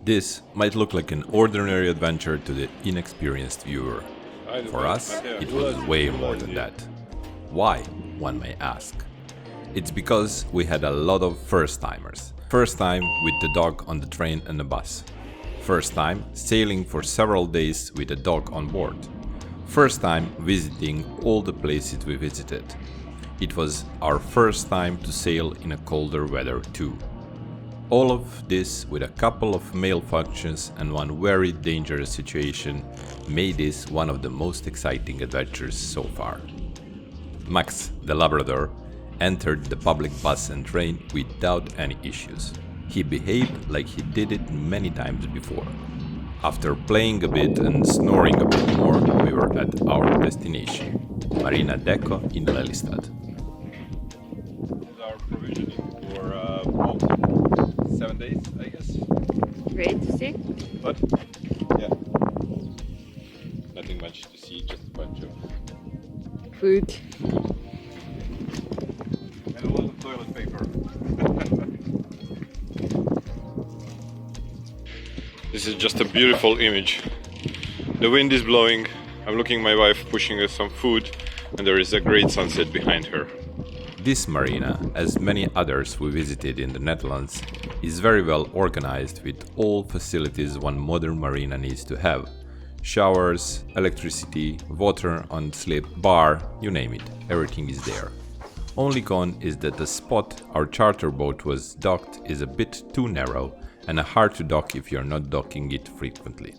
This might look like an ordinary adventure to the inexperienced viewer. For us, it was way more than that. Why, one may ask? It's because we had a lot of first-timers. First time with the dog on the train and the bus. First time sailing for several days with a dog on board. First time visiting all the places we visited. It was our first time to sail in a colder weather too. All of this with a couple of malfunctions and one very dangerous situation made this one of the most exciting adventures so far. Max, the Labrador, entered the public bus and train without any issues. He behaved like he did it many times before. After playing a bit and snoring a bit more, we were at our destination, Marina Deco in Lelystad. This is our provisioning for 7 days, I guess. Great to see. But, yeah. Nothing much to see, just a bunch of Food. and a lot of toilet paper. This is just a beautiful image. The wind is blowing, I'm looking at my wife pushing us some food, and there is a great sunset behind her. This marina, as many others we visited in the Netherlands, is very well organized with all facilities one modern marina needs to have. Showers, electricity, water on slip, bar, you name it, everything is there. Only con is that the spot our charter boat was docked is a bit too narrow and hard to dock if you're not docking it frequently.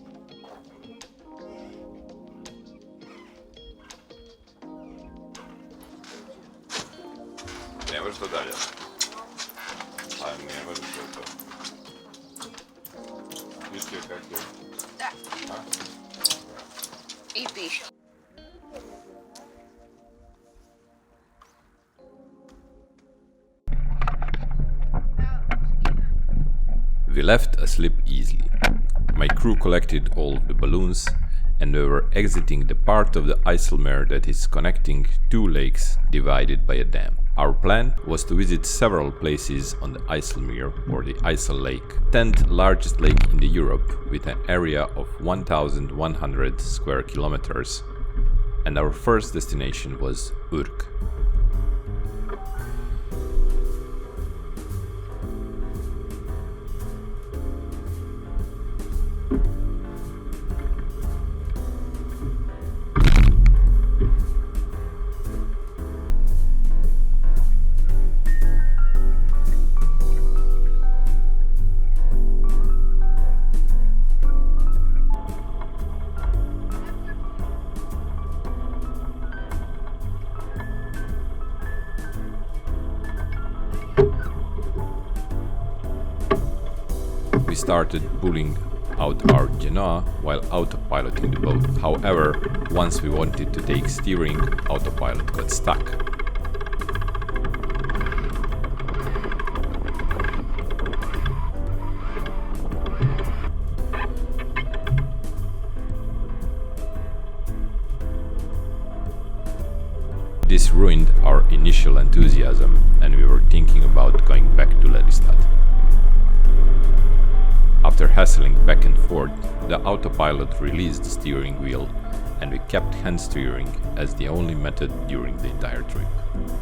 Не možeš to dalje. A ne možeš to. Vidio kako je. Da. I piše. We left asleep easily. My crew collected all of the balloons and we were exiting the part of the IJsselmeer that is connecting two lakes divided by a dam. Our plan was to visit several places on the IJsselmeer or the IJssel Lake, 10th largest lake in Europe with an area of 1,100 square kilometers, and our first destination was Utrecht. We started pulling out our genoa while autopiloting the boat. However, once we wanted to take steering, autopilot got stuck. This ruined our initial enthusiasm and we were thinking about going back to Lelystad. After hassling back and forth, the autopilot released the steering wheel and we kept hand steering as the only method during the entire trip.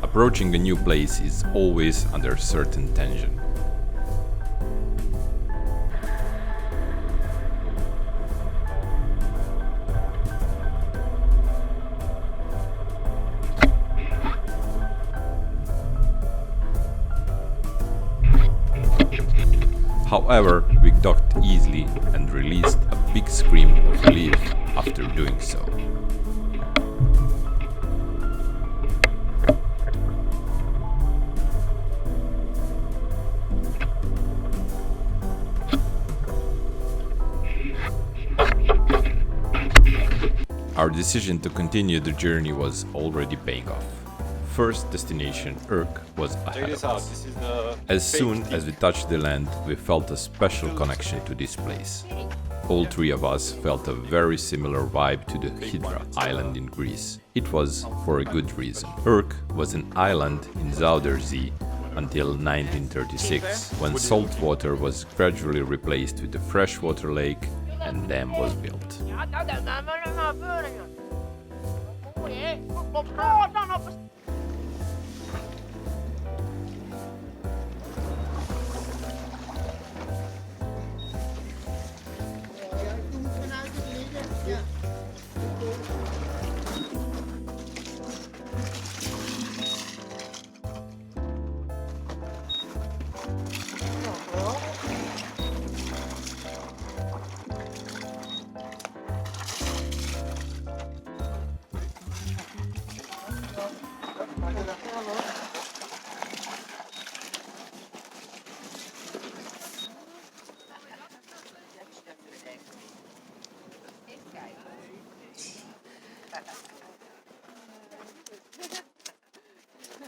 Approaching a new place is always under certain tension. However, we docked easily and released a big scream of relief after doing so. Our decision to continue the journey was already paying off. First destination, Utrecht, was ahead of us. As soon as we touched the land, we felt a special connection to this place. all three of us felt a very similar vibe to the Hydra island in Greece. It was for a good reason. Urk was an island in Zuiderzee until 1936, when salt water was gradually replaced with a freshwater lake and dam was built.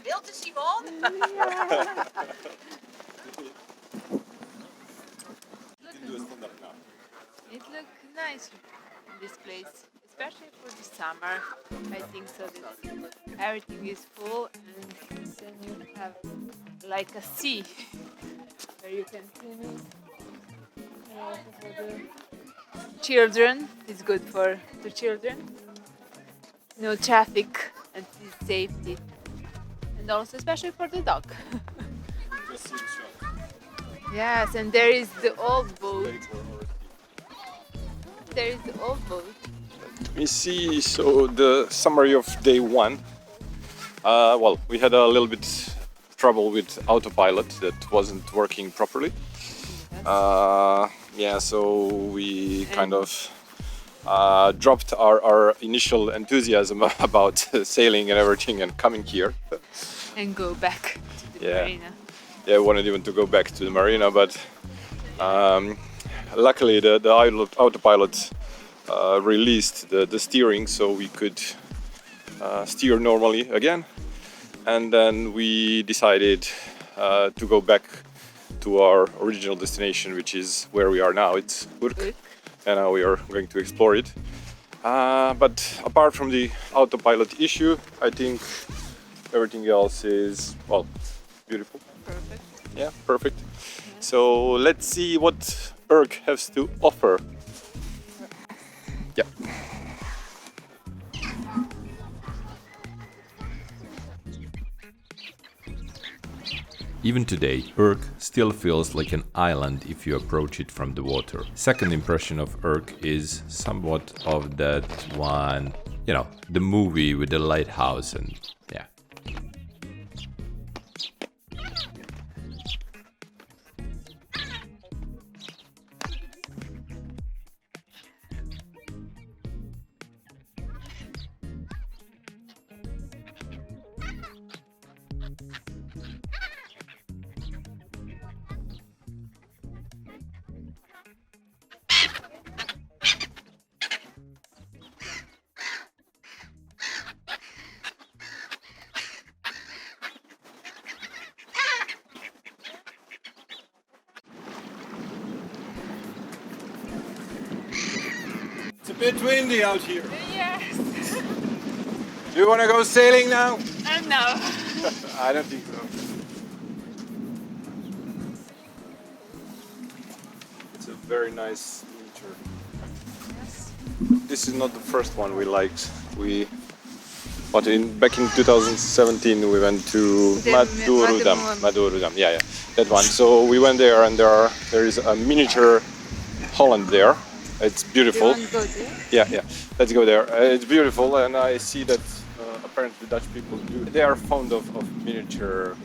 Beeldje, Simon? It looks nice in this place, especially for the summer. I think so that everything is full and then you have like a sea where you can swim in. And also for the children, it's good for the children. No traffic and safety. And also especially for the dog. Yes, and there is the old boat. There is the old boat. We see, so the summary of day one. Well, we had a little bit trouble with autopilot that wasn't working properly. Yeah, so we kind of dropped our initial enthusiasm about sailing and everything and coming here. And go back to the marina. Yeah, I wanted even to go back to the marina, but luckily the autopilot released the steering, so we could steer normally again. And then we decided to go back to our original destination, which is where we are now. It's Urk, and now we are going to explore it. But apart from the autopilot issue, I think everything else is, well, beautiful. Perfect. Yeah, perfect. So let's see what Urk has to offer. Yeah. Even today, Urk still feels like an island if you approach it from the water. Second impression of Urk is somewhat of that one, you know, the movie with the lighthouse and yeah. It's a bit windy out here. Yes. Do you want to go sailing now? No. I don't think so. It's a very nice nature. Yes. This is not the first one we liked. Back in 2017 we went to Madurudam. Yeah, that one. So we went there, and there is a miniature Holland there. It's beautiful. You want to go there? Yeah. Let's go there. It's beautiful, and I see that apparently Dutch people do. They are fond of miniature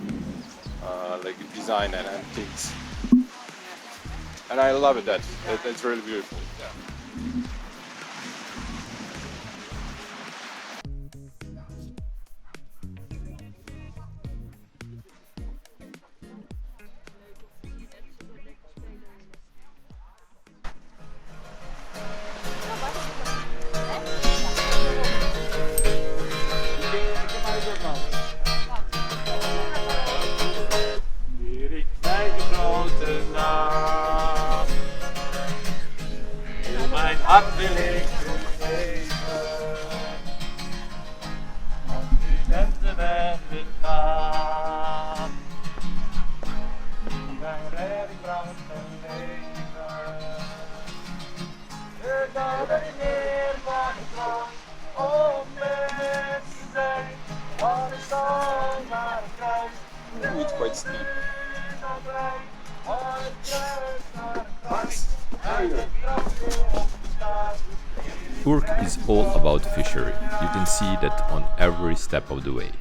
like design and antiques, and I love it. It's really beautiful. Yeah. Urk is all about fishery. You can see that on every step of the way.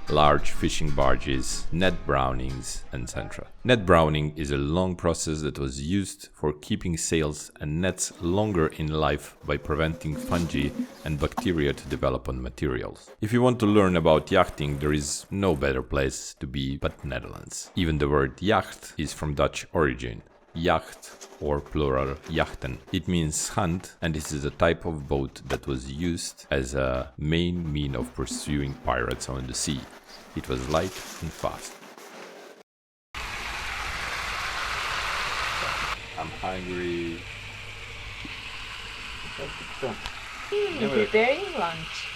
Large fishing barges, net brownings, etc. Net browning is a long process that was used for keeping sails and nets longer in life by preventing fungi and bacteria to develop on materials. If you want to learn about yachting, there is no better place to be but Netherlands. Even the word yacht is from Dutch origin. Yacht, or plural jachten. It means hunt, and this is a type of boat that was used as a main mean of pursuing pirates on the sea. It was light and fast. I'm hungry. Preparing lunch.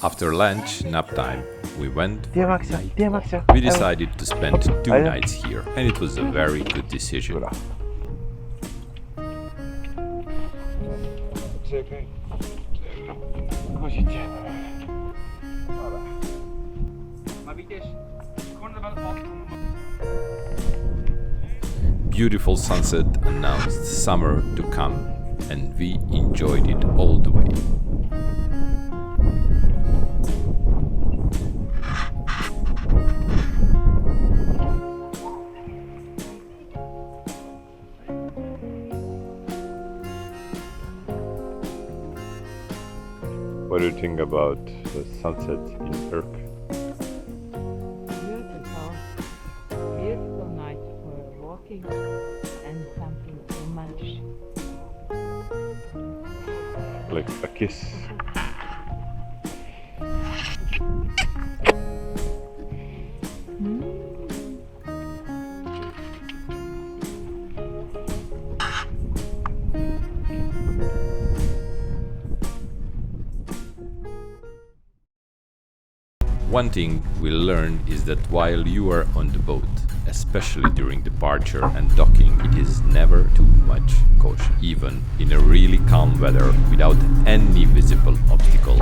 After lunch, nap time, we went for a night. We decided to spend 2 nights here, and it was a very good decision. Beautiful sunset announced summer to come, and we enjoyed it all the way. What do you think about the sunset in Urk? Beautiful. Beautiful night for walking and something too much. Like a kiss. One thing we learned is that while you are on the boat, especially during departure and docking, it is never too much caution, even in a really calm weather without any visible obstacle.